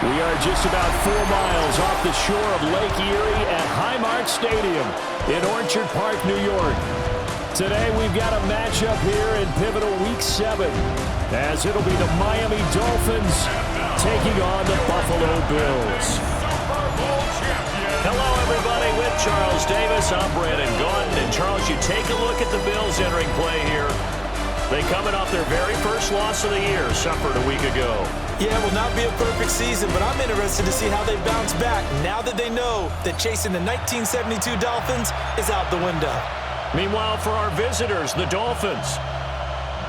We are just about 4 miles off the shore of Lake Erie at Highmark Stadium in Orchard Park, New York. Today we've got a matchup here in pivotal Week 7, as it'll be the Miami Dolphins taking on the Buffalo Bills. Hello, everybody. With Charles Davis, I'm Brandon Gordon. And, Charles, you take a look at the Bills entering play here. They coming off their very first loss of the year, suffered a week ago. Yeah, it will not be a perfect season, but I'm interested to see how they bounce back now that they know that chasing the 1972 Dolphins is out the window. Meanwhile, for our visitors, the Dolphins,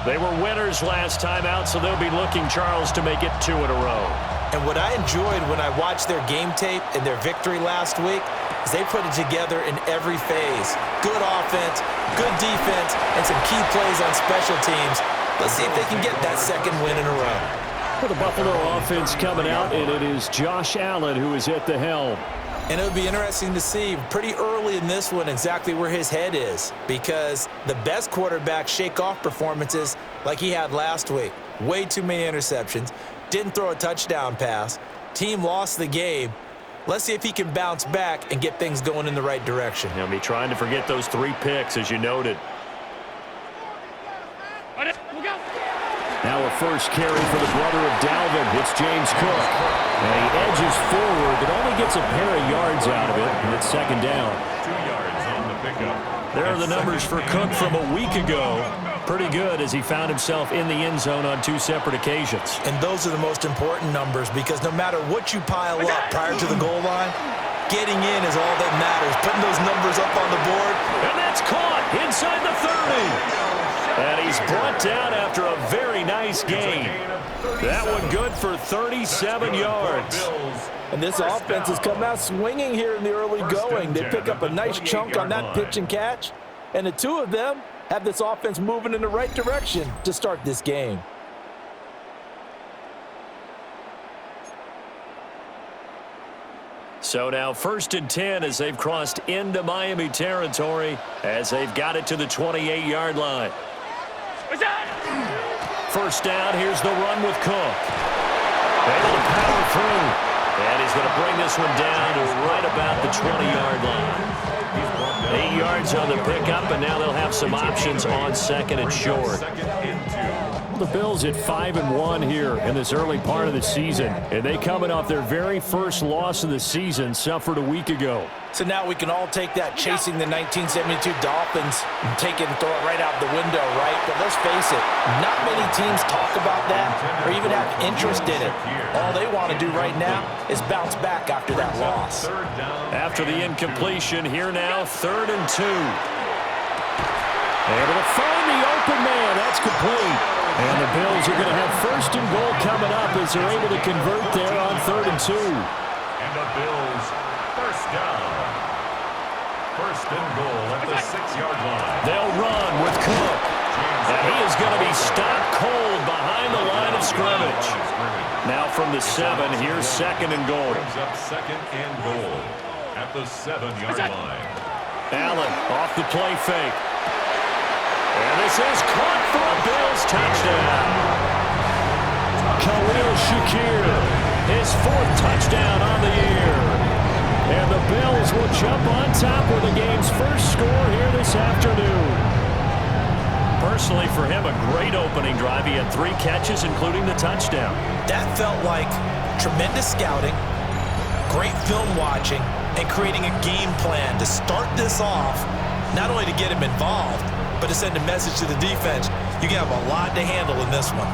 they were winners last time out, so they'll be looking, Charles, to make it 2 in a row. And what I enjoyed when I watched their game tape and their victory last week is they put it together in every phase. Good offense, good defense, and some key plays on special teams. Let's see if they can get that second win in a row. For the Buffalo offense coming out, and it is Josh Allen who is at the helm. And it would be interesting to see pretty early in this one exactly where his head is, because the best quarterbacks shake off performances like he had last week. Way too many interceptions. Didn't throw a touchdown pass. Team lost the game. Let's see if he can bounce back and get things going in the right direction. He'll be trying to forget those 3 picks, as you noted. Now a first carry for the brother of Dalvin. It's James Cook. And he edges forward, but only gets a pair of yards out of it, and it's second down. 2 yards on the pickup. There are the numbers for Cook from a week ago. Pretty good as he found himself in the end zone on 2 separate occasions. And those are the most important numbers, because no matter what you pile up prior to the goal line, getting in is all that matters. Putting those numbers up on the board. And that's caught inside the 30. And he's brought down after a very nice gain. That one good for 37 yards. And this offense has come out swinging here in the early going. They pick up a nice chunk on that pitch and catch. And the 2 of them have this offense moving in the right direction to start this game. So now 1st and 10 as they've crossed into Miami territory as they've got it to the 28-yard line. First down, here's the run with Cook. Able to power through. And he's going to bring this one down to right about the 20-yard line. 8 yards on the pickup, and now they'll have some options on 2nd and short. The Bills at 5-1 here in this early part of the season, and they coming off their very first loss of the season, suffered a week ago. So now we can all take that chasing the 1972 Dolphins and take it and throw it right out the window, right? But let's face it, not many teams talk about that or even have interest in it. All they want to do right now is bounce back after that loss. After the incompletion, here now, 3rd and 2. Able to find the open man. That's complete. And the Bills are going to have 1st and goal coming up as they're able to convert there on 3rd and 2. And the Bills, 1st down. 1st and goal at the 6-yard line. They'll run with Cook. And he is going to be stopped cold behind the line of scrimmage. Now from the 7, here's 2nd and goal. Brings up 2nd and goal at the 7-yard line. Allen off the play fake. And this is caught for a Bills touchdown. Khalil Shakir, his 4th touchdown on the year. And the Bills will jump on top with the game's first score here this afternoon. Personally, for him, a great opening drive. He had 3 catches, including the touchdown. That felt like tremendous scouting, great film watching, and creating a game plan to start this off, not only to get him involved, but to send a message to the defense. You can have a lot to handle in this one.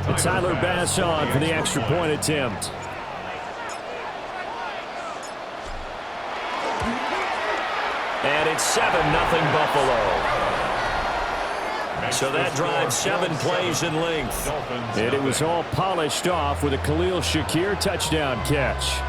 And Tyler Bass on for the extra point attempt. And it's 7-0 Buffalo. So that drive 7 plays in length. And it was all polished off with a Khalil Shakir touchdown catch.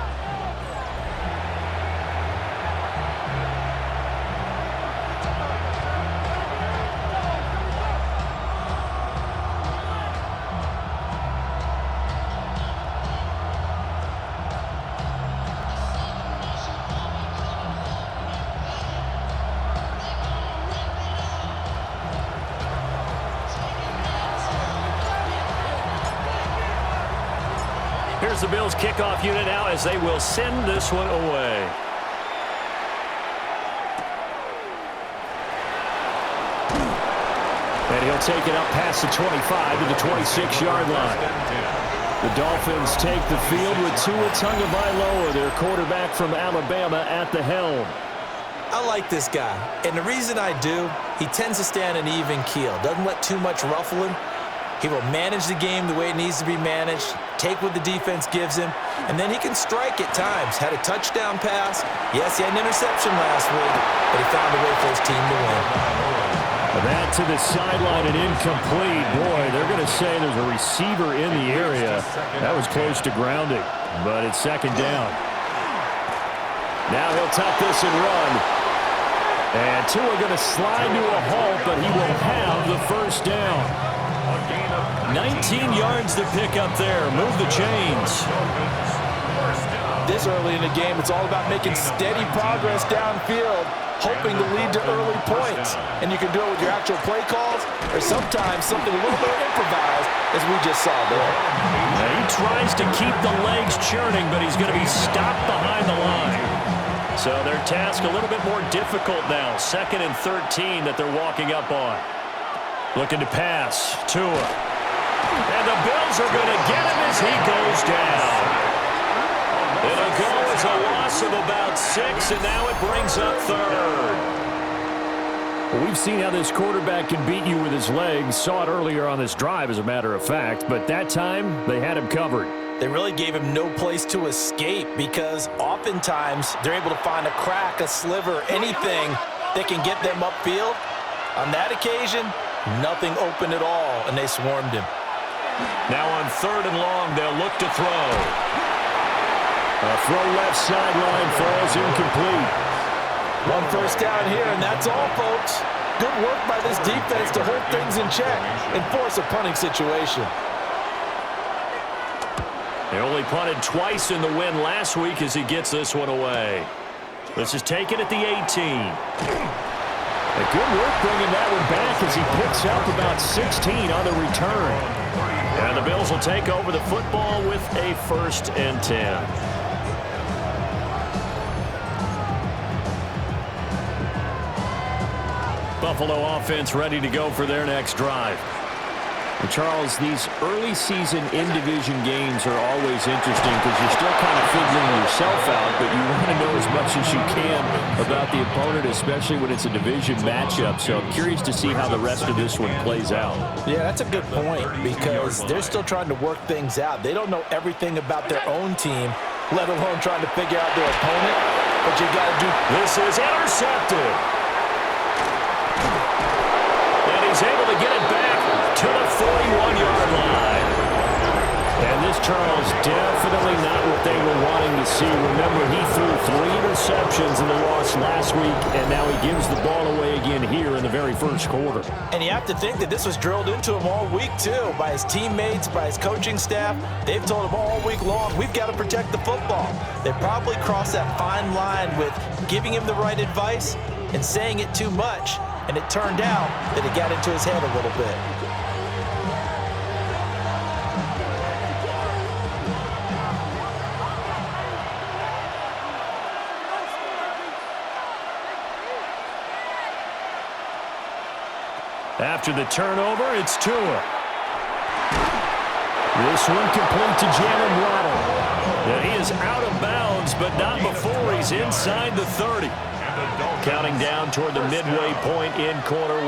the Bills kickoff unit now as they will send this one away. And he'll take it up past the 25 to the 26-yard line. The Dolphins take the field with Tua Tagovailoa, their quarterback from Alabama, at the helm. I like this guy, and the reason I do, he tends to stand an even keel, doesn't let too much ruffle him. He will manage the game the way it needs to be managed, take what the defense gives him, and then he can strike at times. Had a touchdown pass. Yes, he had an interception last week, but he found a way for his team to win. That to the sideline and incomplete. Boy, they're going to say there's a receiver in the area. That was close to grounding, but it's second down. Now he'll tuck this and run. And Tua going to slide to a halt, but he will have the first down. 19 yards to pick up there. Move the chains. This early in the game, it's all about making steady progress downfield, hoping to lead to early points. And you can do it with your actual play calls or sometimes something a little bit improvised, as we just saw there. Now he tries to keep the legs churning, but he's going to be stopped behind the line. So their task a little bit more difficult now. 2nd and 13 that they're walking up on. Looking to pass. Tua. And the Bills are going to get him as he goes down. It'll go as a loss of about 6, and now it brings up 3rd. Well, we've seen how this quarterback can beat you with his legs. Saw it earlier on this drive, as a matter of fact. But that time, they had him covered. They really gave him no place to escape because oftentimes they're able to find a crack, a sliver, anything that can get them upfield. On that occasion, nothing open at all, and they swarmed him. Now on 3rd and long, they'll look to throw. A throw left sideline falls incomplete. One first down here, and that's all, folks. Good work by this defense to hold things in check and force a punting situation. They only punted twice in the win last week as he gets this one away. This is taken at the 18. A good work bringing that one back as he picks up about 16 on the return. And the Bills will take over the football with a 1st and 10. Buffalo offense ready to go for their next drive. And Charles, these early season in-division games are always interesting because you're still kind of figuring yourself out, but you want to know as much as you can about the opponent, especially when it's a division matchup. So I'm curious to see how the rest of this one plays out. Yeah, that's a good point because they're still trying to work things out. They don't know everything about their own team, let alone trying to figure out their opponent. But you got to do. This is intercepted. And he's able to get it back to the 41-yard line. And this, Charles, definitely not what they were wanting to see. Remember, he threw 3 interceptions in the loss last week, and now he gives the ball away again here in the very first quarter. And you have to think that this was drilled into him all week, too, by his teammates, by his coaching staff. They've told him all week long, we've got to protect the football. They probably crossed that fine line with giving him the right advice and saying it too much. And it turned out that it got into his head a little bit. After the turnover, it's Tua. This one complete to Jalen Waddle. And he is out of bounds, but not before he's inside the 30. Counting down toward the midway point in quarter 1.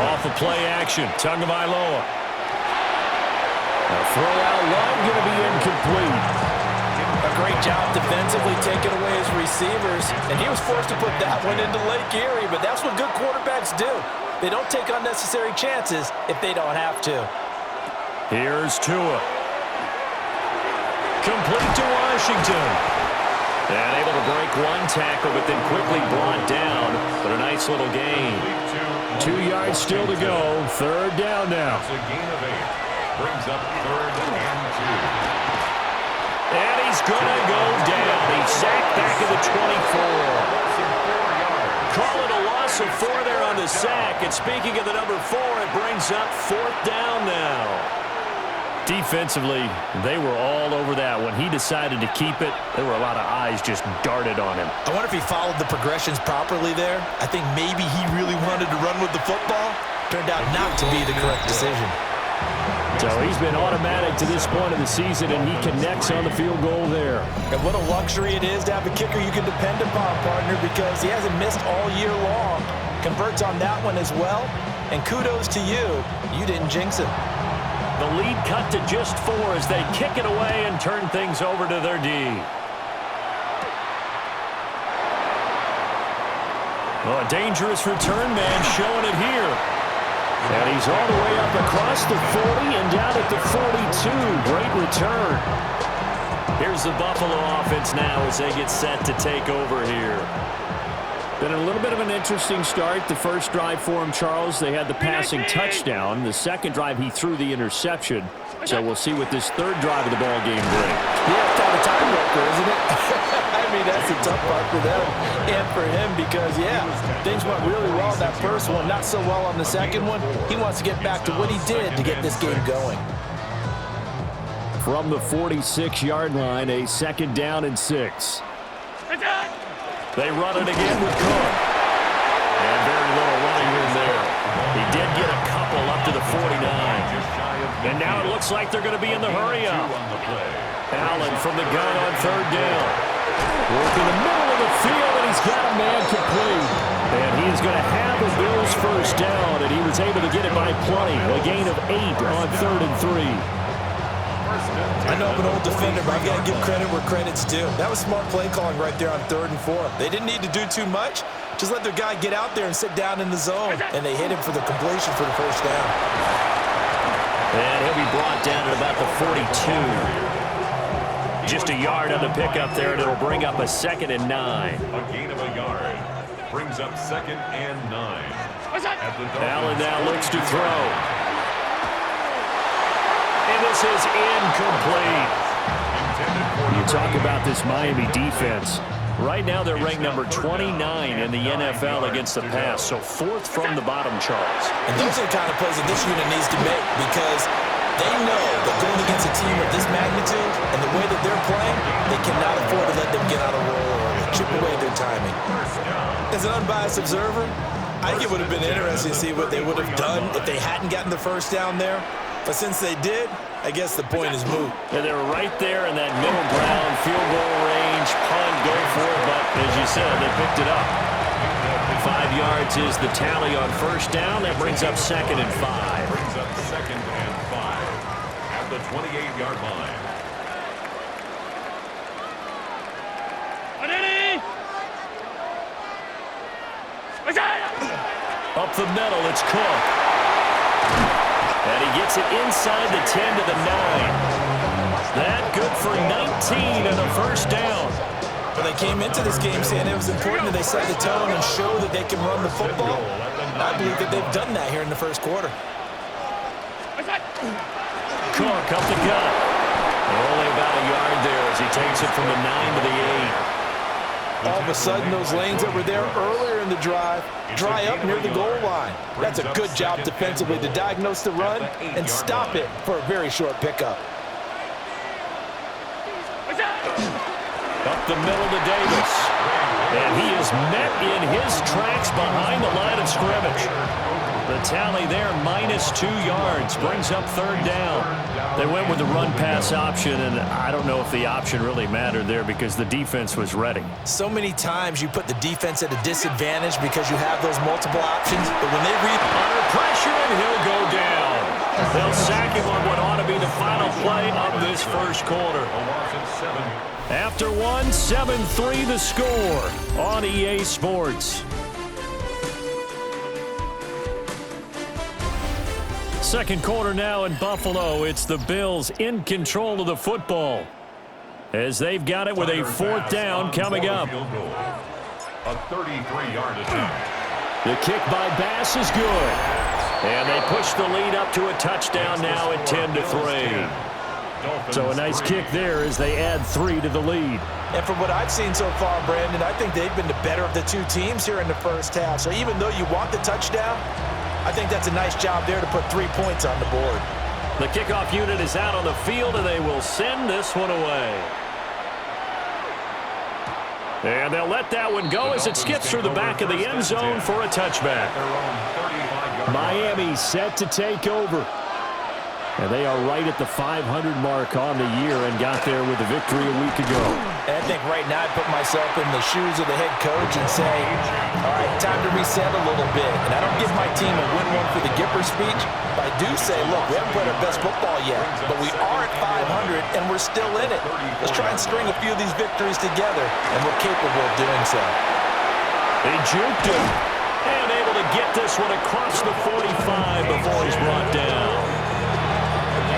Off of play action, Tagovailoa. A throw out long, going to be incomplete. A great job defensively taking away his receivers, and he was forced to put that one into Lake Erie, but that's what good quarterbacks do. They don't take unnecessary chances if they don't have to. Here's Tua. Complete to Washington. And able to break one tackle, but then quickly brought down. But a nice little gain. 2 yards still to go. 3rd down now. It's a gain of 8. Brings up 3rd and 2. And he's going to go down. He's sacked back at the 24. Call it a loss of 4 there on the sack. And speaking of the number 4, it brings up 4th down now. Defensively, they were all over that. When he decided to keep it, there were a lot of eyes just darted on him. I wonder if he followed the progressions properly there. I think maybe he really wanted to run with the football. Turned out not to be the correct decision. So he's been automatic to this point of the season, and he connects on the field goal there. And what a luxury it is to have a kicker you can depend upon, partner, because he hasn't missed all year long. Converts on that one as well. And kudos to you. You didn't jinx him. The lead cut to just 4 as they kick it away and turn things over to their D. Oh, a dangerous return man showing it here. And he's all the way up across the 40 and down at the 42. Great return. Here's the Buffalo offense now as they get set to take over here. Been a little bit of an interesting start. The first drive for him, Charles, they had the passing touchdown. The second drive, he threw the interception. So we'll see what this third drive of the ball game brings. Yeah, it's kind of a time worker, isn't it? I mean, that's a tough part for them and for him because, yeah, things went really well in that first one, not so well on the second one. He wants to get back to what he did to get this game going. From the 46-yard line, a 2nd down and 6. They run it again with Cook. And very little running room there. He did get a couple up to the 49. And now it looks like they're going to be in the hurry-up. Allen from the gun on 3rd down. Working the middle of the field, and he's got a man complete. And he's going to have the Bills' first down, and he was able to get it by plenty. A gain of 8 on 3rd and 3. I know I'm an old defender, but I've got to give credit where credit's due. That was smart play calling right there on 3rd and 4. They didn't need to do too much. Just let their guy get out there and sit down in the zone. And they hit him for the completion for the first down. And he'll be brought down at about the 42. Just a yard on the pickup there, and it'll bring up a 2nd and 9. A gain of a yard brings up 2nd and 9. Allen now looks to throw. And this is incomplete. You talk about this Miami defense. Right now they're ranked number 29 in the NFL against the pass, so 4th from the bottom, Charles. And those are the kind of plays that this unit needs to make because they know that going against a team of this magnitude and the way that they're playing, they cannot afford to let them get out of roll or chip away their timing. As an unbiased observer, I think it would have been interesting to see what they would have done if they hadn't gotten the first down there. But since they did, I guess the point is moot. And they were right there in that middle ground, field goal range, punt, go for it. But as you said, they picked it up. 5 yards is the tally on first down. That brings up 2nd and 5. Brings up 2nd and 5 at the 28-yard line. Up the middle, it's Cook. And he gets it inside the 10 to the 9. That good for 19 and a first down. Well, they came into this game saying it was important that they set the tone and show that they can run the football. I believe that they've done that here in the first quarter. Cook up the gut. Only about a yard there as he takes it from the 9 to the 8. All of a sudden, those lanes that were there earlier in the drive dry up near the goal line. That's a good job defensively to diagnose the run and stop it for a very short pickup. Up the middle to Davis. And he is met in his tracks behind the line of scrimmage. The tally there, -2 yards, brings up 3rd down. They went with the run-pass option, and I don't know if the option really mattered there because the defense was ready. So many times you put the defense at a disadvantage because you have those multiple options, but when they read under pressure, and he'll go down. They'll sack him on what ought to be the final play of this first quarter. After one, 7-3 the score on EA Sports. Second quarter now in Buffalo. It's the Bills in control of the football as they've got it with a 4th down coming up. A 33-yard attempt. The kick by Bass is good. And they push the lead up to a touchdown now at 10-3. So a nice kick there as they add 3 to the lead. And from what I've seen so far, Brandon, I think they've been the better of the two teams here in the first half. So even though you want the touchdown, I think that's a nice job there to put 3 points on the board. The kickoff unit is out on the field, and they will send this one away. And they'll let that one go as it skips through the back of the end zone for a touchback. Miami set to take over. And they are right at the 500 mark on the year and got there with a victory a week ago. And I think right now I put myself in the shoes of the head coach and say, all right, time to reset a little bit. And I don't give my team a win one for the Gipper speech, but I do say, look, we haven't played our best football yet, but we are at 500 and we're still in it. Let's try and string a few of these victories together, and we're capable of doing so. He juked him and able to get this one across the 45 before he's brought down.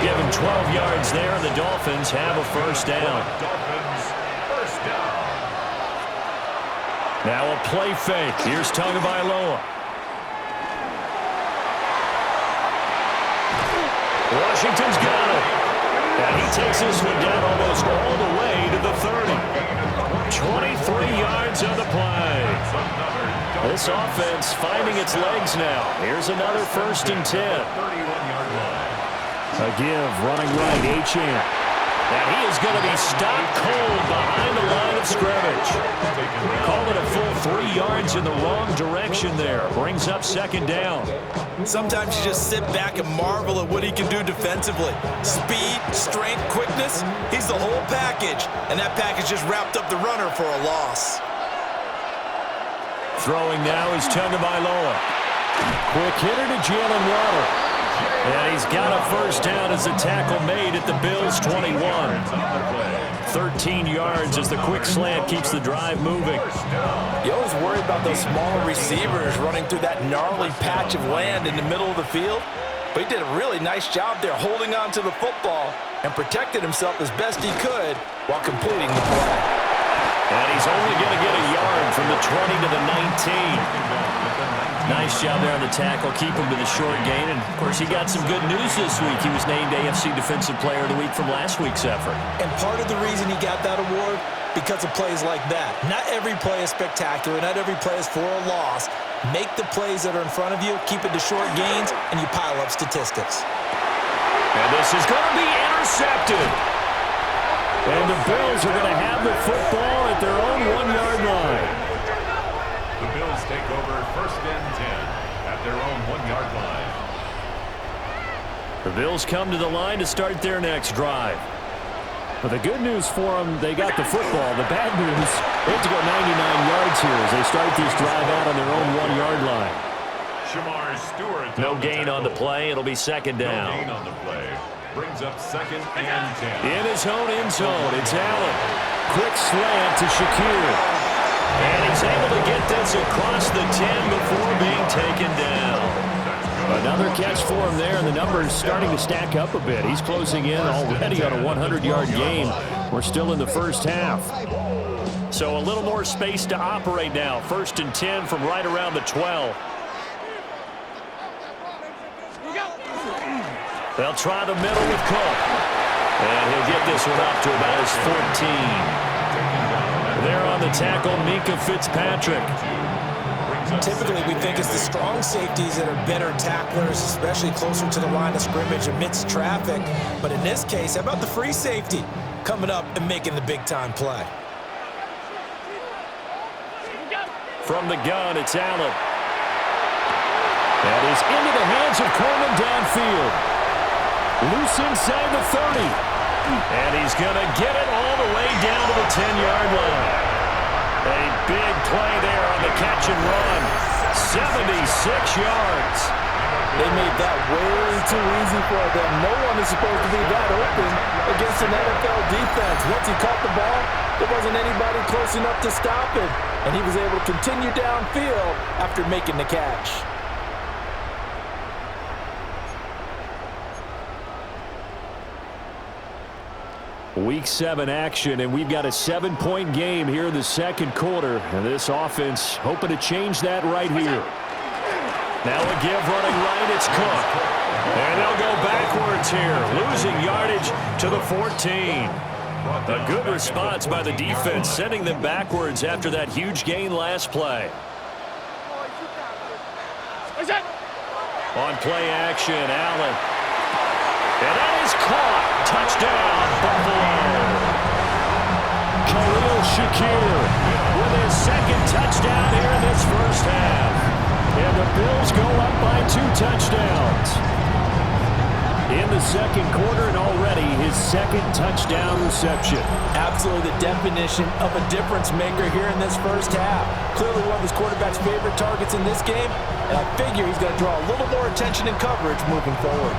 Give him 12 yards there, and the Dolphins have a first down. Now a play fake. Here's Tagovailoa. Washington's got it. And he takes this one down almost all the way to the 30. 23 yards on the play. This offense finding its legs now. Here's another 1st and 10. A give, running right, Achane. And he is going to be stopped cold behind the line of scrimmage. Call it a full 3 yards in the wrong direction there. Brings up 2nd down. Sometimes you just sit back and marvel at what he can do defensively. Speed, strength, quickness, he's the whole package. And that package just wrapped up the runner for a loss. Throwing now is Tagovailoa. Quick hitter to Jalen Waddle. And he's got a first down as the tackle made at the Bills' 21. 13 yards as the quick slant keeps the drive moving. You always worry about those smaller receivers running through that gnarly patch of land in the middle of the field. But he did a really nice job there holding on to the football and protected himself as best he could while completing the play. And he's only going to get a yard from the 20 to the 19. Nice job there on the tackle. Keep him to the short gain. And, of course, he got some good news this week. He was named AFC Defensive Player of the Week from last week's effort. And part of the reason he got that award, because of plays like that. Not every play is spectacular. Not every play is for a loss. Make the plays that are in front of you, keep it to short gains, and you pile up statistics. And this is going to be intercepted. And the Bills are going to have the football at their own 1-yard line. The Bills take over 1st and 10 at their own 1-yard line. The Bills come to the line to start their next drive. But the good news for them, they got the football. The bad news, they have to go 99 yards here as they start this drive out on their own 1-yard line. Shamar Stewart. No gain on the play. It'll be 2nd down. No gain on the play. Brings up 2nd and 10. In his own end zone, it's Allen. Quick slant to Shakir. And he's able to get this across the 10 before being taken down. Another catch for him there, and the numbers starting to stack up a bit. He's closing in already on a 100-yard game. We're still in the first half. So a little more space to operate now. 1st and 10 from right around the 12. They'll try the middle with Cook. And he'll get this one up to about his 14. There on the tackle, Minkah Fitzpatrick. Typically, we think it's the strong safeties that are better tacklers, especially closer to the line of scrimmage amidst traffic. But in this case, how about the free safety coming up and making the big-time play? From the gun, it's Allen. That is into the hands of Coleman downfield. Loose inside the 30. And he's going to get it all the way down to the 10-yard line. A big play there on the catch and run. 76 yards. They made that way too easy for them. No one is supposed to be that open against an NFL defense. Once he caught the ball, there wasn't anybody close enough to stop it. And he was able to continue downfield after making the catch. Week 7 action, and we've got a 7-point game here in the second quarter. And this offense hoping to change that right here. Now a give running right, it's Cook. And they'll go backwards here, losing yardage to the 14. A good response by the defense, sending them backwards after that huge gain last play. On play action, Allen. And that is caught. Touchdown, Buffalo. Khalil Shakir with his second touchdown here in this first half. And the Bills go up by 2 touchdowns. In the second quarter, and already his second touchdown reception. Absolutely the definition of a difference maker here in this first half. Clearly one of his quarterback's favorite targets in this game, and I figure he's going to draw a little more attention and coverage moving forward.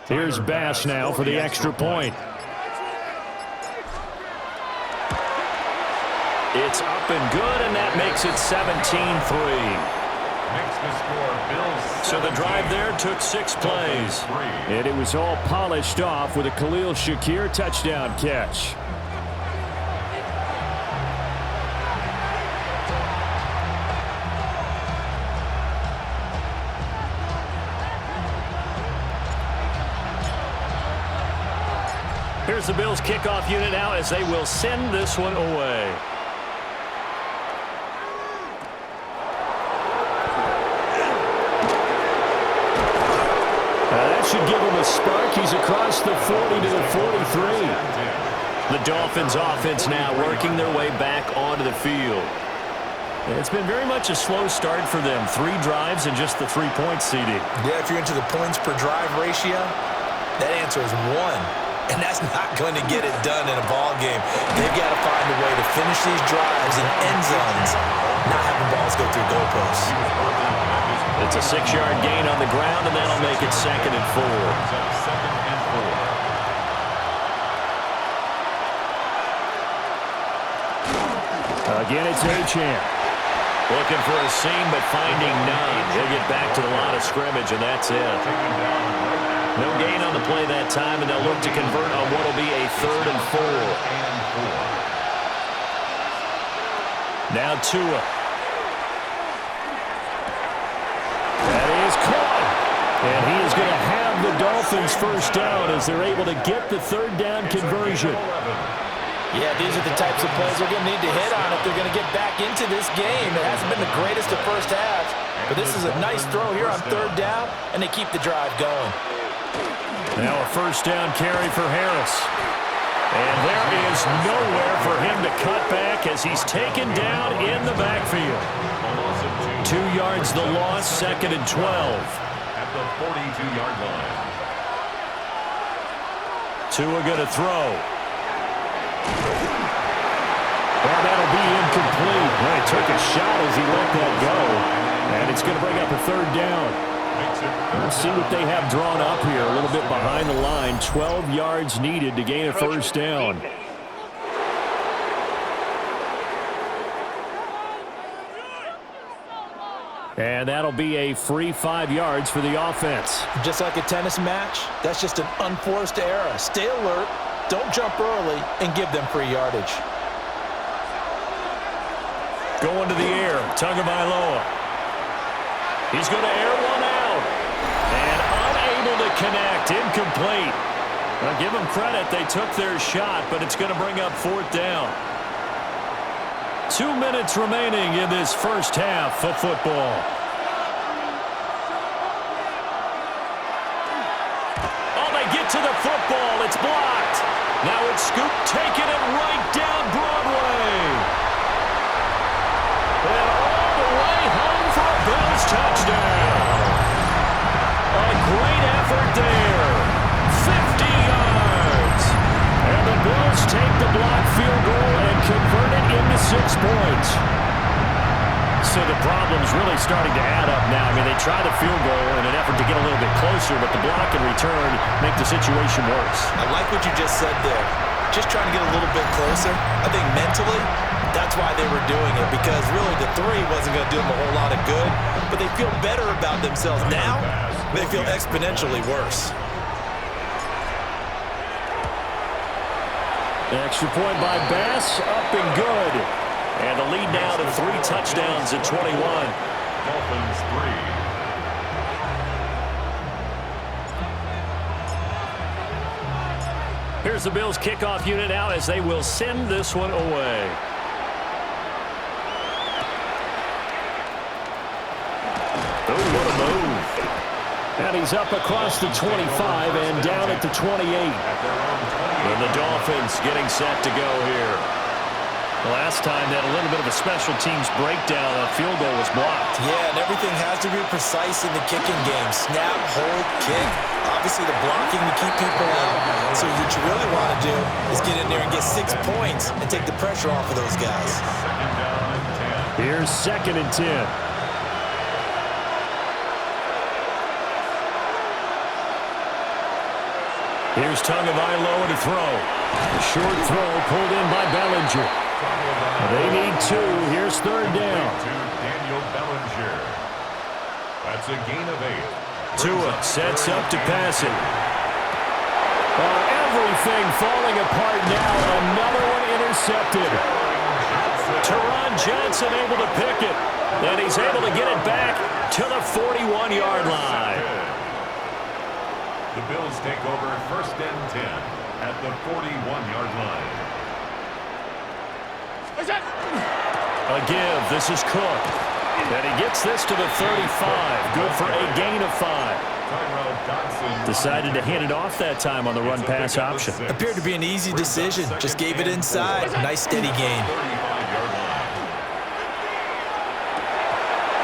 Here's Bass now for the extra point. It's up and good, and that makes it 17-3. So the drive there took 6 plays. And it was all polished off with a Khalil Shakir touchdown catch. Here's the Bills kickoff unit now as they will send this one away. That should give him a spark. He's across the 40 to the 43. The Dolphins offense now working their way back onto the field. It's been very much a slow start for them. 3 drives and just the 3 points, CD. Yeah, if you're into the points per drive ratio, that answer is 1. And that's not going to get it done in a ball game. They've got to find a way to finish these drives in end zones, not having balls go through goalposts. It's a 6-yard gain on the ground, and that'll make it 2nd and 4. Again, it's Achane. Looking for a seam, but finding none. He'll get back to the line of scrimmage, and that's it. No gain on the play that time, and they'll look to convert on what will be a 3rd and 4. Now Tua. That is caught. And he is going to have the Dolphins first down as they're able to get the 3rd down conversion. Yeah, these are the types of plays they're going to need to hit on if they're going to get back into this game. It hasn't been the greatest of first halves, but this is a nice throw here on 3rd down, and they keep the drive going. Now a first down carry for Harris. And there is nowhere for him to cut back as he's taken down in the backfield. 2 yards the loss, 2nd and 12. At the 42-yard line. Tua going to throw. Well, that'll be incomplete. Well, he took a shot as he let that go. And it's going to bring up a 3rd down. Let's see what they have drawn up here. A little bit behind the line. 12 yards needed to gain a first down. And that'll be a free 5 yards for the offense. Just like a tennis match, that's just an unforced error. Stay alert, don't jump early, and give them free yardage. Going to the air, Tagovailoa. He's going to air one out. And unable to connect, incomplete. Well, give them credit, they took their shot, but it's going to bring up 4th down. 2 minutes remaining in this first half of football. Oh, they get to the football. It's blocked. Now it's Scoop taking it right down Broadway. And all the way home for a Bills touchdown. A great effort there. 50 yards. And the Bills take the blocked field goal and convert it into 6 points. So the problem's really starting to add up now. I mean, they try the field goal in an effort to get a little bit closer, but the block and return make the situation worse. I like what you just said there. just trying to get a little bit closer. I think mentally, that's why they were doing it, because really the three wasn't going to do them a whole lot of good, but they feel better about themselves now. They feel exponentially worse. Extra point by Bass, up and good. And the lead now to 3 touchdowns at 21. Dolphins 3. Here's the Bills kickoff unit out as they will send this one away. Oh, what a move. And he's up across the 25 and down at the 28. And the Dolphins getting set to go here. Last time they had a little bit of a special teams breakdown. That field goal was blocked. Yeah, and everything has to be precise in the kicking game. Snap, hold, kick. Obviously the blocking to keep people out. So what you really want to do is get in there and get 6 points and take the pressure off of those guys. Here's 2nd and 10. Here's Tagovailoa to throw. A short throw pulled in by Bellinger. They need 2. Here's 3rd down. Daniel Bellinger. That's a gain of 8. Tua sets up to pass it. Everything falling apart now. Another one intercepted. Teron Johnson able to pick it. And he's able to get it back to the 41-yard line. The Bills take over 1st and 10 at the 41-yard line. A give. This is Cook. And he gets this to the 35. Good for a gain of 5. Decided to hand it off that time on the run-pass option. Appeared to be an easy decision. Just gave it inside. Nice steady gain.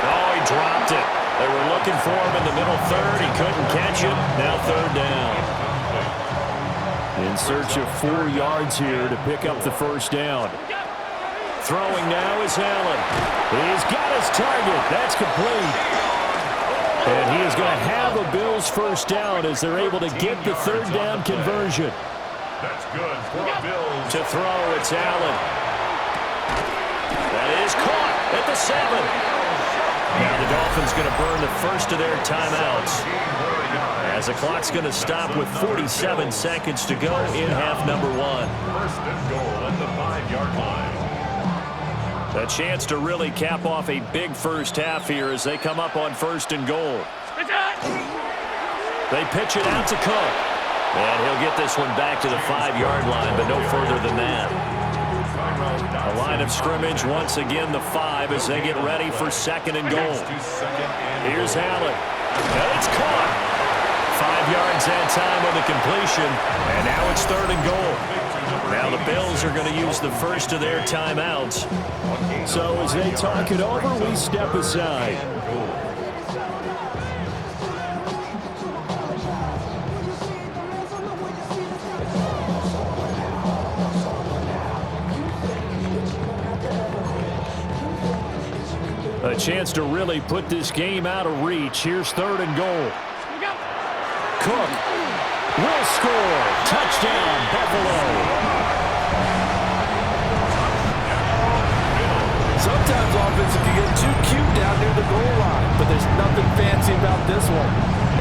Oh, he dropped it. They were looking for him in the middle third. He couldn't catch it. Now 3rd down. In search of 4 yards here to pick up the 1st down. Throwing now is Allen. He's got his target. That's complete. And he is going to have a Bills 1st down as they're able to get the 3rd down conversion. That's good for Bills. To throw, it's Allen. That is caught at the 7. Now the Dolphins going to burn the first of their timeouts as the clock's going to stop with 47 seconds to go in half number 1. 1st and goal at the 5-yard line. A chance to really cap off a big first half here as they come up on 1st and goal. They pitch it out to Cook. And he'll get this one back to the 5-yard line, but no further than that. A line of scrimmage once again the 5 as they get ready for 2nd and goal. Here's Allen. And it's caught. 5 yards that time on the completion. And now it's 3rd and goal. Now the Bills are going to use the first of their timeouts. So as they talk it over, we step aside. A chance to really put this game out of reach. Here's 3rd and goal. Cook will score. Touchdown, Buffalo. Sometimes offense can get too cute down near the goal line, but there's nothing fancy about this one.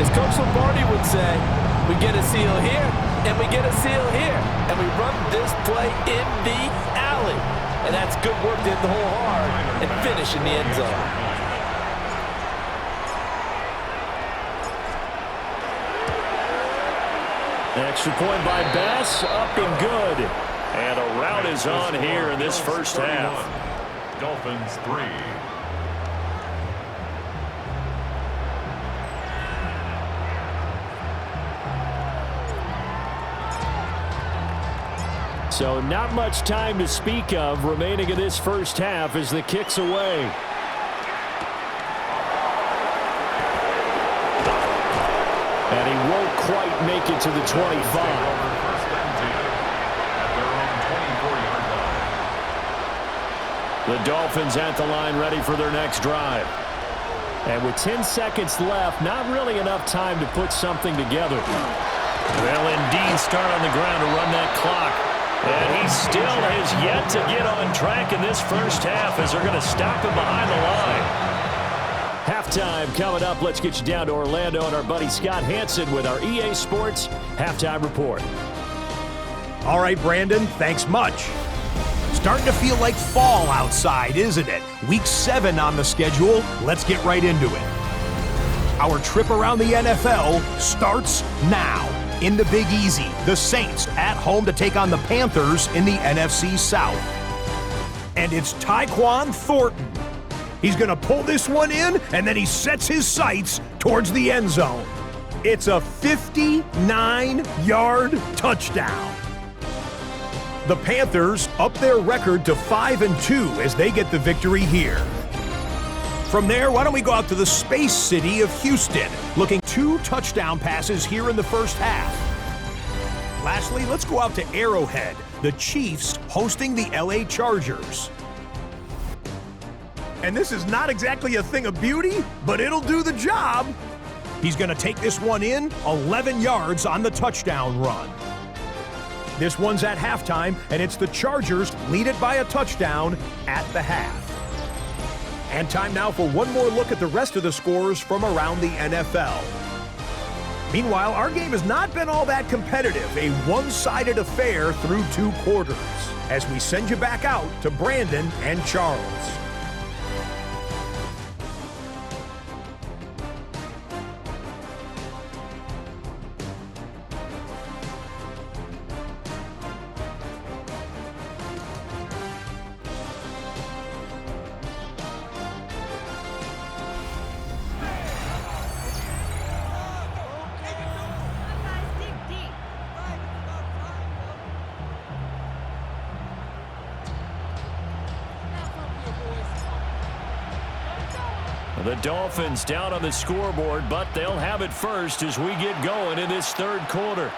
As Coach Lombardi would say, we get a seal here, and we get a seal here, and we run this play in the alley. And that's good work to hit the hole hard and finish in the end zone. Extra point by Bass, up and good. And a rout is on here in this first half. Dolphins 3. So not much time to speak of remaining in this first half as the kick's away. And he won't quite make it to the 25. The Dolphins at the line ready for their next drive. And with 10 seconds left, not really enough time to put something together. They'll indeed start on the ground to run that clock. And he still has yet to get on track in this first half as they're going to stop him behind the line. Halftime coming up. Let's get you down to Orlando and our buddy Scott Hansen with our EA Sports Halftime Report. All right, Brandon, thanks much. Starting to feel like fall outside, isn't it? Week 7 on the schedule. Let's get right into it. Our trip around the NFL starts now. In the Big Easy, the Saints at home to take on the Panthers in the NFC South. And it's Tyquan Thornton. He's going to pull this one in, and then he sets his sights towards the end zone. It's a 59-yard touchdown. The Panthers up their record to 5-2 as they get the victory here. From there, why don't we go out to the Space City of Houston, looking 2 touchdown passes here in the first half. Lastly, let's go out to Arrowhead, the Chiefs hosting the LA Chargers. And this is not exactly a thing of beauty, but it'll do the job. He's going to take this one in, 11 yards on the touchdown run. This one's at halftime, and it's the Chargers lead it by a touchdown at the half. And time now for one more look at the rest of the scores from around the NFL. Meanwhile, our game has not been all that competitive, a one-sided affair through 2 quarters, as we send you back out to Brandon and Charles. The Dolphins down on the scoreboard, but they'll have it first as we get going in this third quarter.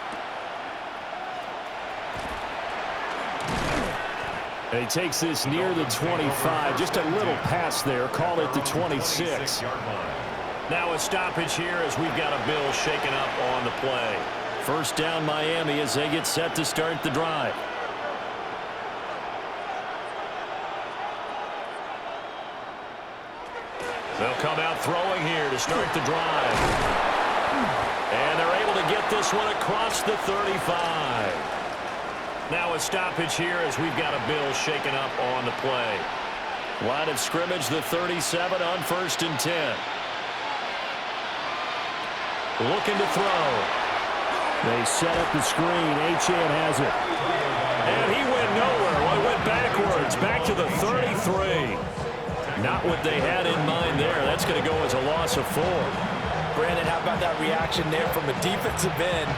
And he takes this near the 25. Just a little pass there. Call it the 26. Now a stoppage here as we've got a Bill shaken up on the play. First down Miami as they get set to start the drive. They'll come out throwing here to start the drive. And they're able to get this one across the 35. Now a stoppage here as we've got a Bill shaken up on the play. Line of scrimmage, the 37 on 1st and 10. Looking to throw. They set up the screen. Achane has it. And he went nowhere. Well, he went backwards, back to the 33. Not what they had in mind there. That's going to go as a loss of 4. Brandon, how about that reaction there from a defensive end?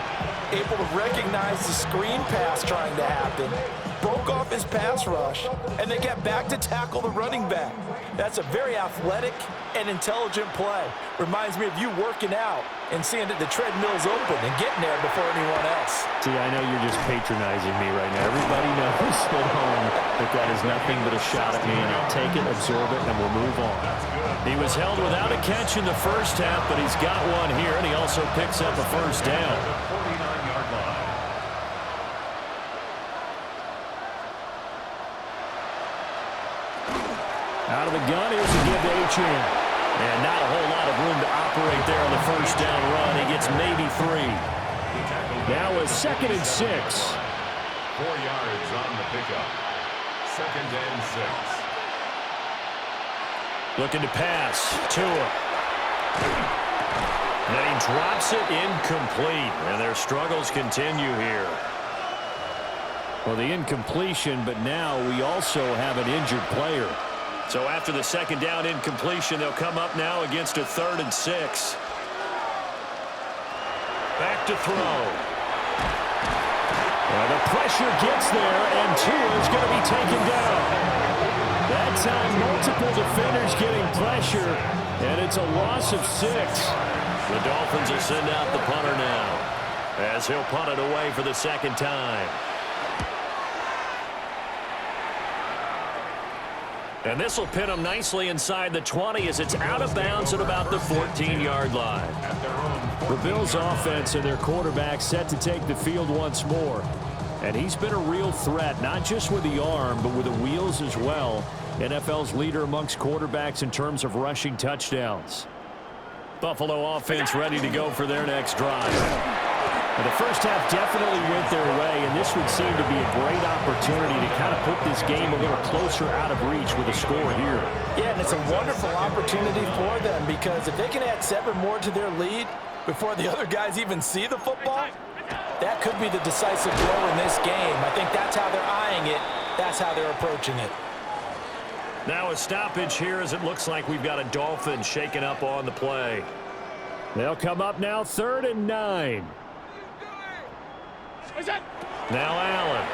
Able to recognize the screen pass trying to happen. Broke off his pass rush, and then get back to tackle the running back. That's a very athletic and intelligent play. Reminds me of you working out and seeing that the treadmill's open and getting there before anyone else. See, I know you're just patronizing me right now. Everybody knows at home that is nothing but a shot at me, and I'll take it, absorb it, and we'll move on. He was held without a catch in the first half, but he's got one here, and he also picks up a first down. Out of the gun, here's a give to Achane. And not a whole lot of room to operate there on the first down run. He gets maybe 3. Now a 2nd and 6. 4 yards on the pickup. 2nd and 6. Looking to pass. Tua. And he drops it incomplete. And their struggles continue here. Well, the incompletion, but now we also have an injured player. So after the 2nd down incompletion, they'll come up now against a 3rd and 6. Back to throw. Well, the pressure gets there, and Tua is going to be taken down. That time, multiple defenders getting pressure, and it's a loss of 6. The Dolphins will send out the punter now, as he'll punt it away for the 2nd time. And this will pin them nicely inside the 20 as it's out of bounds at about the 14-yard line. The Bills' offense and their quarterback set to take the field once more. And he's been a real threat, not just with the arm, but with the wheels as well. NFL's leader amongst quarterbacks in terms of rushing touchdowns. Buffalo offense ready to go for their next drive. And the first half definitely went their way, and this would seem to be a great opportunity to kind of put this game a little closer out of reach with a score here. Yeah, and it's a wonderful opportunity for them because if they can add 7 more to their lead before the other guys even see the football, that could be the decisive blow in this game. I think that's how they're eyeing it. That's how they're approaching it. Now a stoppage here as it looks like we've got a Dolphin shaken up on the play. They'll come up now 3rd and 9. Now Allen.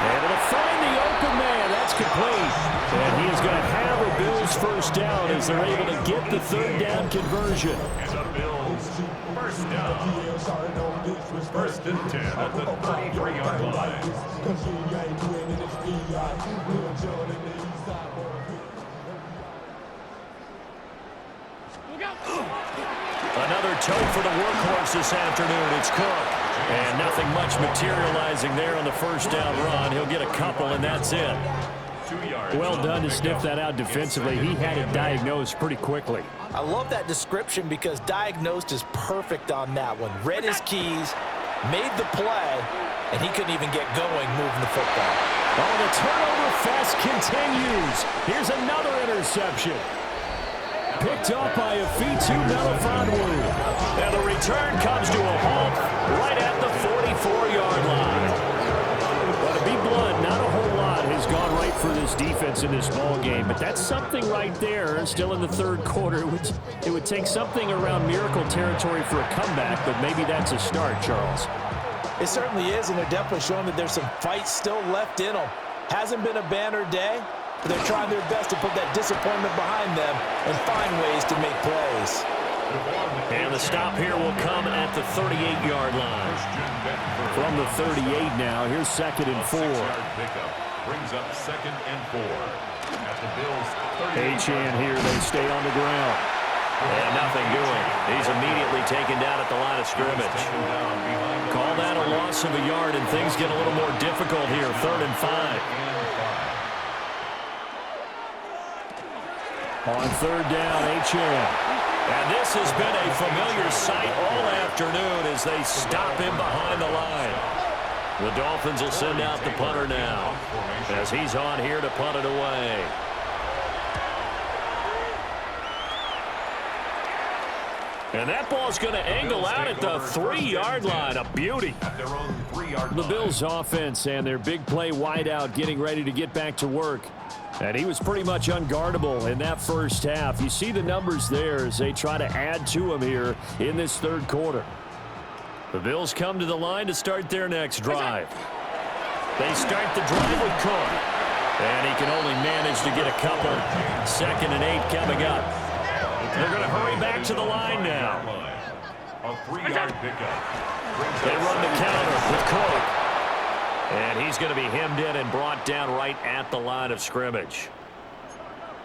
And it'll find the open man. That's complete. And he is going to have a Bills first down as they're able to get the 3rd down conversion. And the Bills first down. 1st and 10 at the 33-yard line. Another toe for the workhorse this afternoon. It's Cook. And nothing much materializing there on the first down run. He'll get a couple, and that's it. 2 yards. Well done to sniff that out defensively. He had it diagnosed pretty quickly. I love that description because diagnosed is perfect on that one. Read his keys, made the play, and he couldn't even get going moving the football. Oh, the turnover fest continues. Here's another interception. Picked up by Afitu Melifonwu. And the return comes to a halt right at the 44-yard line. Well, to be blunt, not a whole lot has gone right for this defense in this ball game, but that's something right there. Still in the 3rd quarter, it would take something around miracle territory for a comeback, but maybe that's a start, Charles. It certainly is, and they're definitely showing that there's some fight still left in them. Hasn't been a banner day, but they're trying their best to put that disappointment behind them and find ways to make plays. And the stop here will come at the 38-yard line. From the 38 now, here's 2nd and 4. Brings up 2nd and 4. At the Bills 38. Achane here, they stay on the ground. And nothing doing. He's immediately taken down at the line of scrimmage. Call that a loss of a yard, and things get a little more difficult here. 3rd and 5. On 3rd down, Achane. And this has been a familiar sight all afternoon as they stop him behind the line. The Dolphins will send out the punter now as he's on here to punt it away. And that ball's going to angle out at the 3-yard line. A beauty. The Bills offense and their big play wideout getting ready to get back to work. And he was pretty much unguardable in that first half. You see the numbers there as they try to add to him here in this 3rd quarter. The Bills come to the line to start their next drive. They start the drive with Cook. And he can only manage to get a couple. 2nd and 8 coming up. They're going to hurry back to the line now. A 3-yard pickup. They run the counter with Cook. And he's going to be hemmed in and brought down right at the line of scrimmage.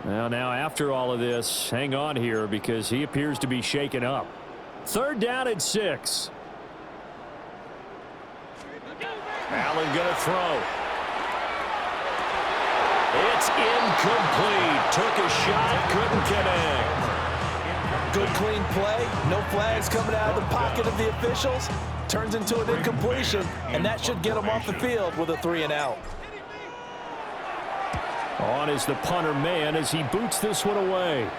Well, now after all of this, hang on here because he appears to be shaken up. 3rd down and 6. Allen going to throw. It's incomplete. Took a shot, couldn't connect. Good clean play. No flags coming out of the pocket of the officials. Turns into an incompletion, and that should get him off the field with a 3-and-out. On is the punter man as he boots this one away.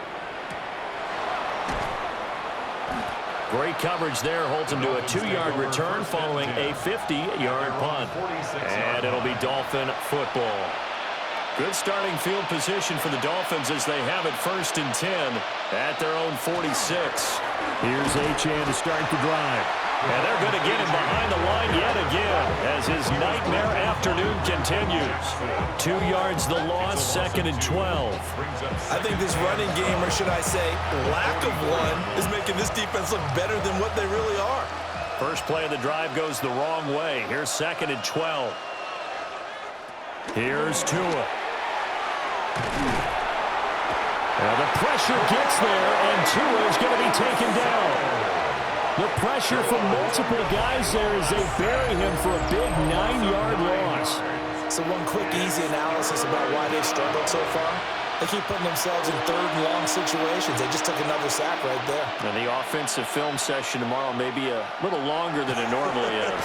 Great coverage there. Holds him to a 2-yard return following a 50-yard punt. And it'll be Dolphin football. Good starting field position for the Dolphins as they have it 1st and 10 at their own 46. Here's Achane to start the drive. And they're going to get him behind the line yet again as his nightmare afternoon continues. 2 yards the loss, 2nd and 12. I think this running game, or should I say lack of one, is making this defense look better than what they really are. First play of the drive goes the wrong way. Here's 2nd and 12. Here's Tua. Well, the pressure gets there, and Tua is going to be taken down. The pressure from multiple guys there as they bury him for a big 9-yard loss. So one quick, easy analysis about why they've struggled so far. They keep putting themselves in third and long situations. They just took another sack right there. And the offensive film session tomorrow may be a little longer than it normally is.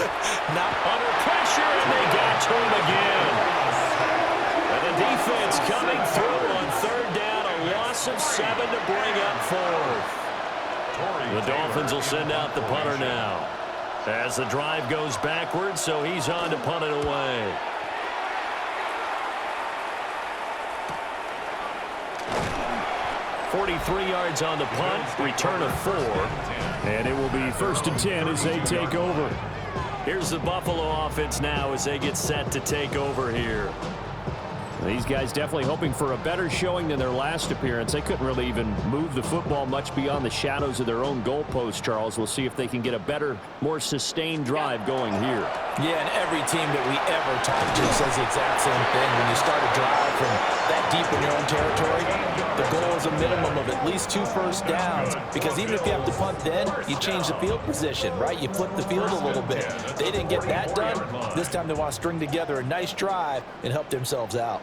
Not under pressure, and they got to him again. And the defense coming through on third down, a loss of 7 to bring up fourth. The Dolphins will send out the punter now. As the drive goes backwards, so he's on to punt it away. .43 yards on the punt, return of 4. And it will be 1st and 10 as they take over. Here's the Buffalo offense now as they get set to take over here. These guys definitely hoping for a better showing than their last appearance. They couldn't really even move the football much beyond the shadows of their own goalpost, Charles. We'll see if they can get a better, more sustained drive going here. Yeah, and every team that we ever talk to says the exact same thing. When you start a drive from that deep in your own territory, the goal is a minimum of at least 2 first downs, because even if you have to punt then, you change the field position, right? You flip the field a little bit. They didn't get that done. This time they want to string together a nice drive and help themselves out.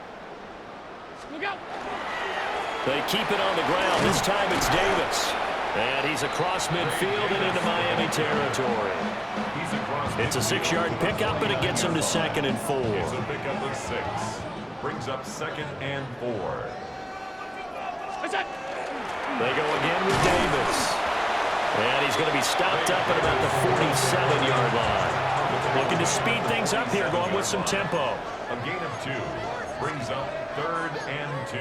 They keep it on the ground. This time it's Davis. And he's across midfield and into Miami territory. It's a 6-yard pickup, and it gets him to 2nd and 4. It's a pickup of 6. Brings up 2nd and 4. They go again with Davis. And he's going to be stopped up at about the 47-yard line. Looking to speed things up here, going with some tempo. A gain of 2. Brings up 3rd and 2.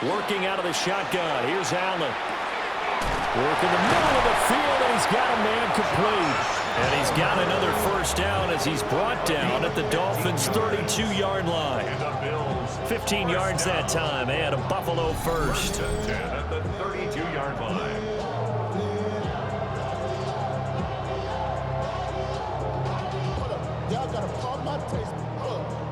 Working out of the shotgun. Here's Allen. Work in the middle of the field, and he's got a man complete. And he's got another first down as he's brought down at the Dolphins' 32-yard line. 15 yards that time, and a Buffalo first. 10 at the 32-yard line. Y'all gotta pump my taste.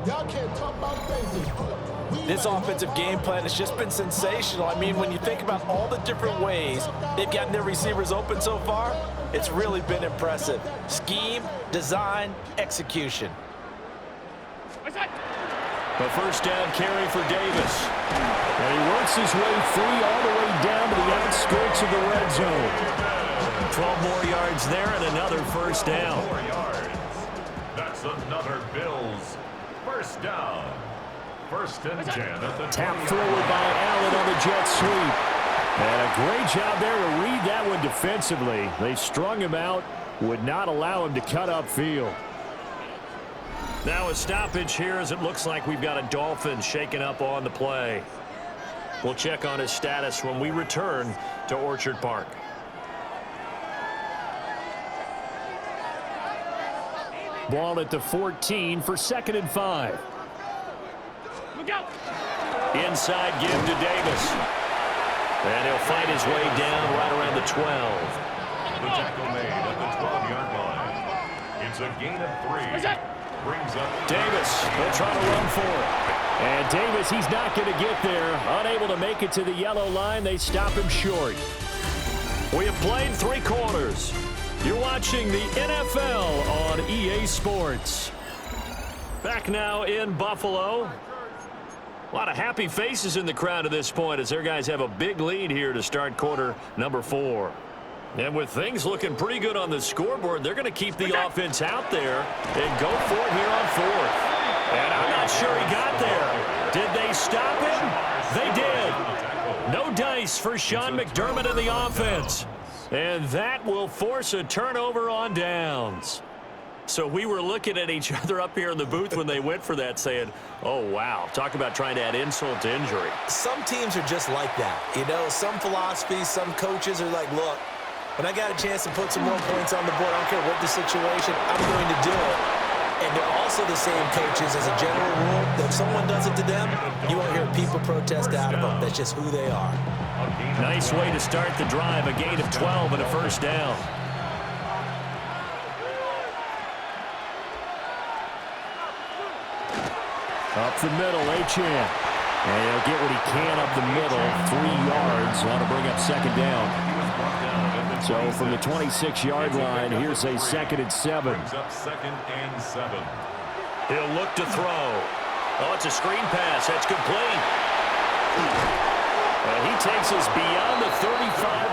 Y'all can't talk about basics. This offensive game plan has just been sensational. I mean, when you think about all the different ways they've gotten their receivers open so far, it's really been impressive. Scheme, design, execution. A first down carry for Davis. And he works his way free all the way down to the outskirts of the red zone. 12 more yards there and another first down. 4 yards. That's another Bills first down. 1st and 10 at the Tap forward by Allen on the jet sweep. And a great job there to read that one defensively. They strung him out, would not allow him to cut upfield. Now a stoppage here as it looks like we've got a Dolphin shaken up on the play. We'll check on his status when we return to Orchard Park. Ball at the 14 for 2nd and 5. Inside give to Davis. And he'll fight his way down right around the 12. The tackle made at the 12-yard line. It's a gain of 3. Brings up Davis, they'll try to run for it. And Davis, he's not going to get there. Unable to make it to the yellow line. They stop him short. We have played 3 quarters. You're watching the NFL on EA Sports. Back now in Buffalo. A lot of happy faces in the crowd at this point as their guys have a big lead here to start quarter number 4. And with things looking pretty good on the scoreboard, they're going to keep the offense out there and go for it here on 4th. And I'm not sure he got there. Did they stop him? They did. No dice for Sean McDermott and the offense. And that will force a turnover on downs. So we were looking at each other up here in the booth when they went for that saying, oh, wow, talk about trying to add insult to injury. Some teams are just like that. You know, some philosophies, some coaches are like, look, when I got a chance to put some more points on the board, I don't care what the situation, I'm going to do it. And they're also the same coaches as a general rule that if someone does it to them, you won't hear people protest out of them. That's just who they are. Nice way to start the drive, a gain of 12 and a first down. Up the middle, Achane. And he'll get what he can up the middle, 3 yards. That'll bring up second down. So from the 26-yard line, here's a 2nd and 7. Second and 7. He'll look to throw. Oh, it's a screen pass. That's complete. And he takes us beyond the 35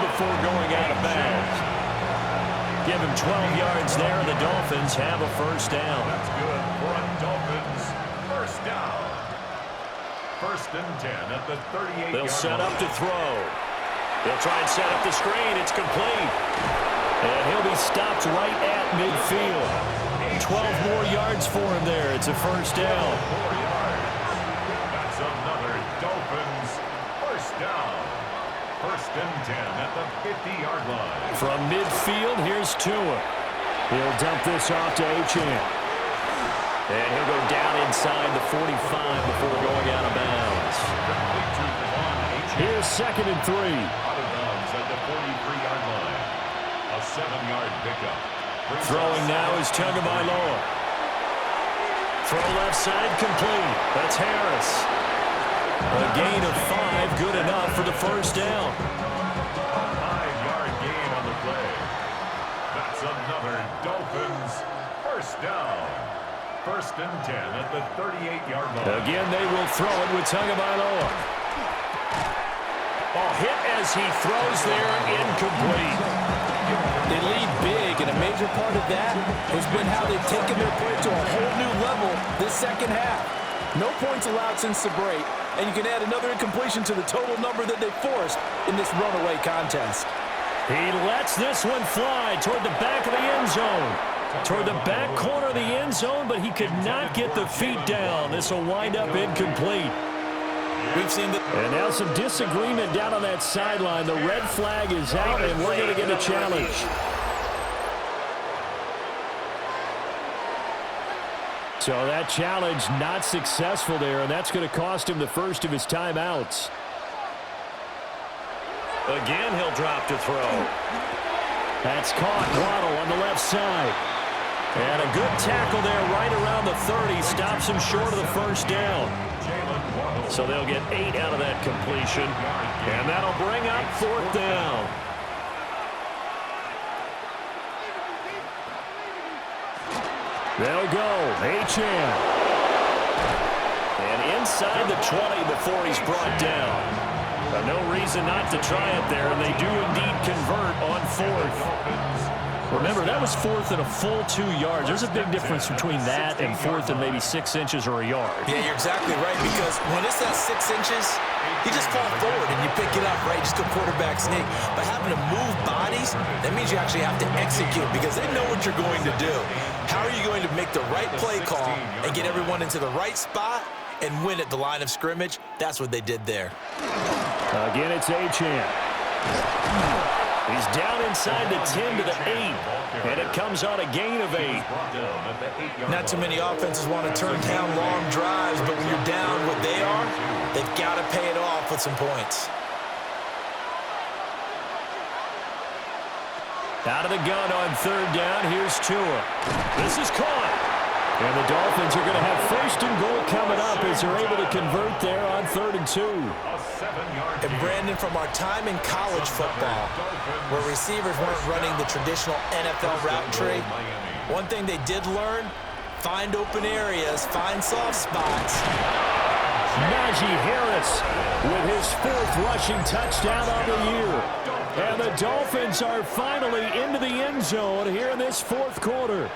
before going out of bounds. Give him 12 yards there, and the Dolphins have a first down. That's good for a Dolphins first down. 1st and 10 at the 38-yard line. They'll set up to throw. They'll try and set up the screen. It's complete. And he'll be stopped right at midfield. 12 more yards for him there. It's a first down. 4 yards. That's another Dolphins first down. 1st and 10 at the 50-yard line. From midfield, here's Tua. He'll dump this off to Achane. And he'll go down inside the 45 before going out of bounds. Here's 2nd and 3. Out of bounds at the 43-yard line. A 7-yard pickup. Throwing now is Tagovailoa. Throw left side complete. That's Harris. A gain of 5, good enough for the first down. 5-yard gain on the play. That's another Dolphins first down. 1st and 10 at the 38-yard line. Again, they will throw it with Tagovailoa. Hit as he throws there, incomplete. They lead big, and a major part of that has been how they've taken their play to a whole new level this second half. No points allowed since the break, and you can add another incompletion to the total number that they forced in this runaway contest. He lets this one fly toward the back of the end zone. Toward the back corner of the end zone, but he could not get the feet down. This will wind up incomplete. We've seen that. And now some disagreement down on that sideline. The red flag is out, and we're going to get a challenge. So that challenge not successful there, and that's going to cost him the first of his timeouts. Again, he'll drop to throw. That's caught. Waddle on the left side. And a good tackle there right around the 30. Stops him short of the first down. So they'll get 8 out of that completion. And that'll bring up 4th down. They'll go. Achane. And inside the 20 before he's brought down. No reason not to try it there, and they do indeed convert on 4th. Remember, that was 4th and a full 2 yards. There's a big difference between that and 4th and maybe 6 inches or a yard. Yeah, you're exactly right, because when it's that 6 inches, you just fall forward and you pick it up, right? Just go quarterback sneak. But having to move bodies, that means you actually have to execute because they know what you're going to do. How are you going to make the right play call and get everyone into the right spot and win at the line of scrimmage? That's what they did there. Again, it's Achane. He's down inside the 10 to the 8, and it comes on a gain of 8. Not too many offenses want to turn down long drives, but when you're down what they are, they've got to pay it off with some points. Out of the gun on 3rd down, here's Tua. This is caught. And the Dolphins are going to have 1st and goal coming up as they're able to convert there on 3rd and 2. And Brandon, from our time in college football, where receivers weren't running the traditional NFL route tree, one thing they did learn, find open areas, find soft spots. Najee Harris with his 4th rushing touchdown on the year. And the Dolphins are finally into the end zone here in this 4th quarter.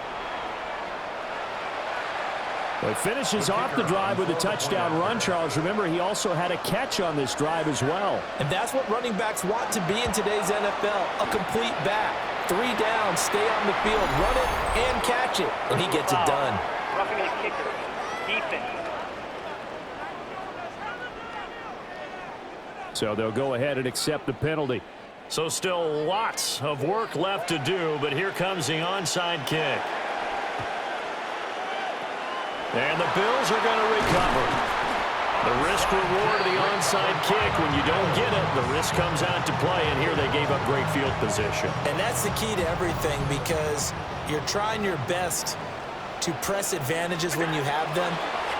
Well, he finishes off the drive with a touchdown run, Charles. Remember, he also had a catch on this drive as well. And that's what running backs want to be in today's NFL, a complete back. 3 down, stay on the field, run it, and catch it. And he gets it done. Roughing the kicker. Defense. So they'll go ahead and accept the penalty. So still lots of work left to do, but here comes the onside kick. And the Bills are going to recover. The risk-reward of the onside kick, when you don't get it, the risk comes out to play, and here they gave up great field position. And that's the key to everything, because you're trying your best to press advantages when you have them,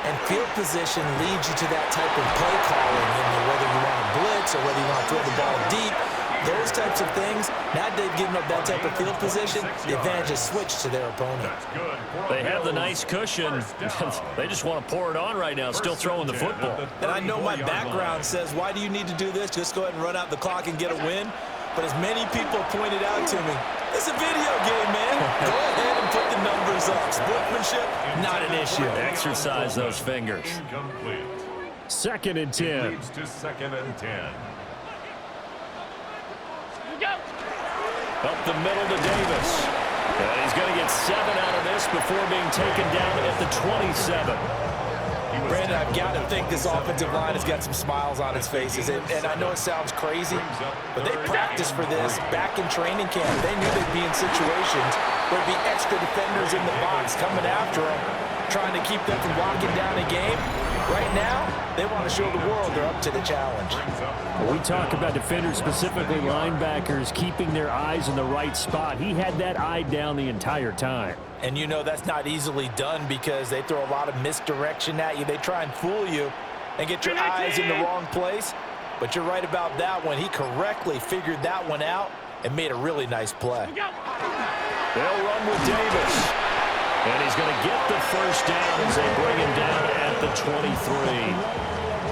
And field position leads you to that type of play calling, whether you want to blitz or whether you want to throw the ball deep. Those types of things, now they've given up that type of field position, the advantage is switched to their opponent. They have the nice cushion. They just want to pour it on right now, still throwing the football. And I know my background says, why do you need to do this? Just go ahead and run out the clock and get a win. But as many people pointed out to me, it's a video game, man. Go ahead and put the numbers up. Sportsmanship, not an issue. Exercise those fingers. Incomplete. 2nd and 10. Leads to 2nd and 10. Up the middle to Davis. And he's going to get 7 out of this before being taken down at the 27. Brandon, I've got to think this offensive line has got some smiles on its faces. And I know it sounds crazy, but they practiced for this back in training camp. They knew they'd be in situations where there'd be extra defenders in the box coming after them, trying to keep them from locking down a game. Right now, they want to show the world they're up to the challenge. We talk about defenders, specifically linebackers, keeping their eyes in the right spot. He had that eye down the entire time. And you know that's not easily done because they throw a lot of misdirection at you. They try and fool you and get your eyes in the wrong place. But you're right about that one. He correctly figured that one out and made a really nice play. They'll run with Davis. And he's going to get the first down as they bring him down at the 23.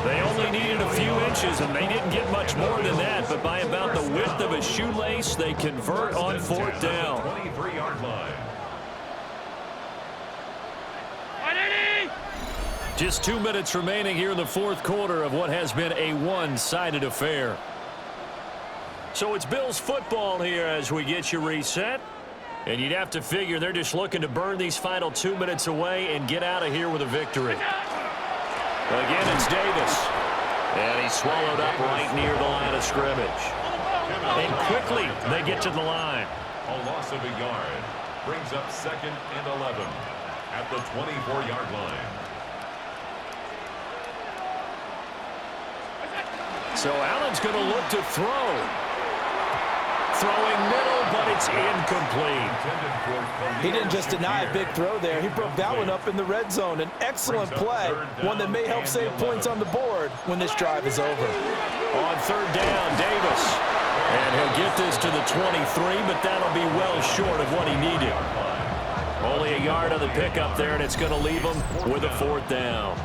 They only needed a few inches, and they didn't get much more than that. But by about the width of a shoelace, they convert on 4th down. 23-yard line. Just 2 minutes remaining here in the 4th quarter of what has been a one-sided affair. So it's Bills football here as we get you reset. And you'd have to figure they're just looking to burn these final 2 minutes away and get out of here with a victory. Again, it's Davis. And he's swallowed up right near the line of scrimmage. And quickly, they get to the line. A loss of a yard brings up 2nd and 11 at the 24-yard line. So Allen's going to look to throw. Throwing middle, but it's incomplete. He didn't just deny a big throw there. He broke that one up in the red zone. An excellent play, one that may help save points on the board when this drive is over. On 3rd down, Davis. And he'll get this to the 23, but that'll be well short of what he needed. Only a yard on the pickup there, and it's going to leave him with a 4th down.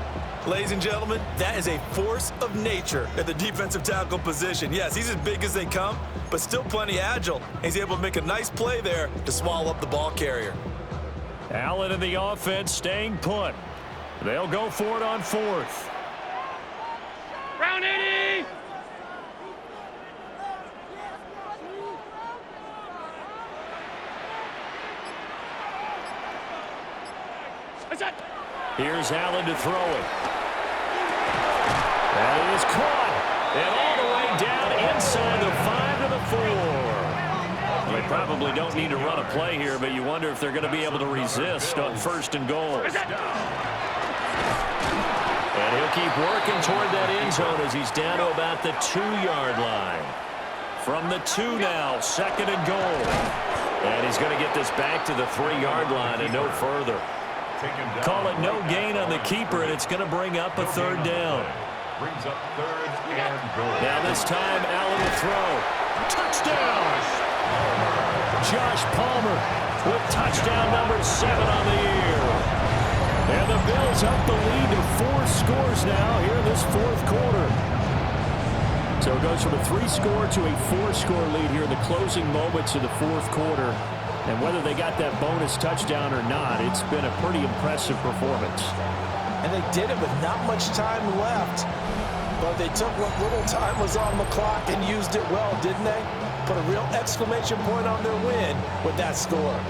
Ladies and gentlemen, that is a force of nature at the defensive tackle position. Yes, he's as big as they come, but still plenty agile. He's able to make a nice play there to swallow up the ball carrier. Allen and the offense staying put. They'll go for it on 4th. Round 80! Here's Allen to throw it. And it is caught. And all the way down inside the 5 to the 4. They probably don't need to run a play here, but you wonder if they're going to be able to resist on 1st and goal. And he'll keep working toward that end zone as he's down to about the 2-yard line. From the 2 now, 2nd and goal. And he's going to get this back to the 3-yard line and no further. Call it no gain on the keeper, and it's going to bring up a 3rd down. Brings up 3rd and goal. Now this time, Allen will throw. Touchdown! Josh Palmer with touchdown number 7 on the year. And the Bills up the lead to 4 scores now here in this 4th quarter. So it goes from a 3-score to a 4-score lead here in the closing moments of the 4th quarter. And whether they got that bonus touchdown or not, it's been a pretty impressive performance. And they did it with not much time left. But they took what little time was on the clock and used it well, didn't they? Put a real exclamation point on their win with that score.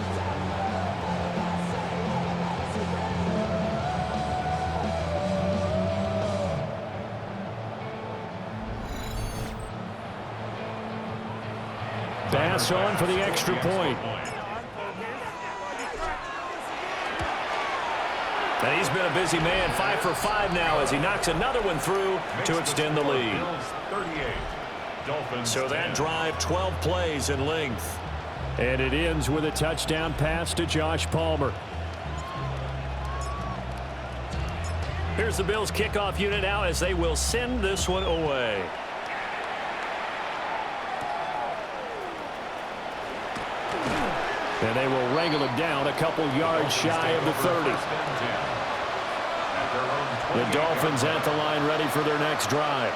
Pass on for the extra point. And he's been a busy man, 5 for 5 now as he knocks another one through to extend the lead. So that drive, 12 plays in length. And it ends with a touchdown pass to Josh Palmer. Here's the Bills kickoff unit now as they will send this one away. And they will wrangle it down a couple yards shy of the 30. The Dolphins at the line ready for their next drive.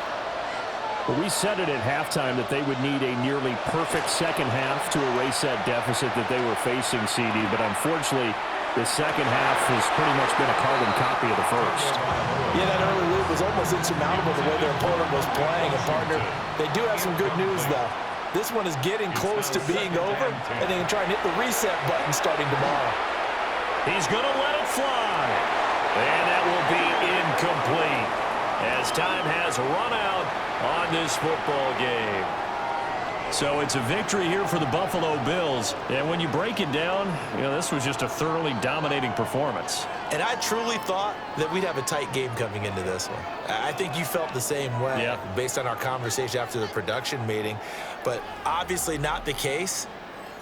Well, we said it at halftime that they would need a nearly perfect second half to erase that deficit that they were facing, CD. But unfortunately, the second half has pretty much been a carbon copy of the first. Yeah, that early lead was almost insurmountable the way their opponent was playing. And, partner, they do have some good news, though. This one is getting close to being over, and they can try and hit the reset button starting tomorrow. He's going to let it fly. And that will be incomplete as time has run out on this football game. So it's a victory here for the Buffalo Bills. And when you break it down, this was just a thoroughly dominating performance. And I truly thought that we'd have a tight game coming into this one. I think you felt the same way based on our conversation after the production meeting. But obviously not the case.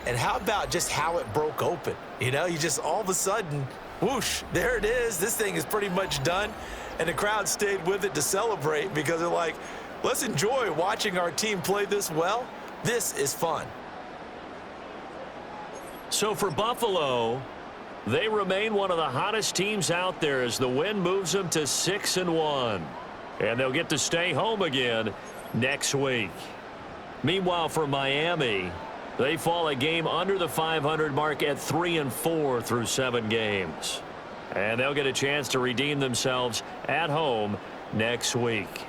And how about just how it broke open? You just all of a sudden, whoosh, there it is. This thing is pretty much done. And the crowd stayed with it to celebrate because they're like, let's enjoy watching our team play this well. This is fun. So for Buffalo, they remain one of the hottest teams out there as the win moves them to 6-1. And they'll get to stay home again next week. Meanwhile, for Miami, they fall a game under the 500 mark at 3-4 through 7 games. And they'll get a chance to redeem themselves at home next week.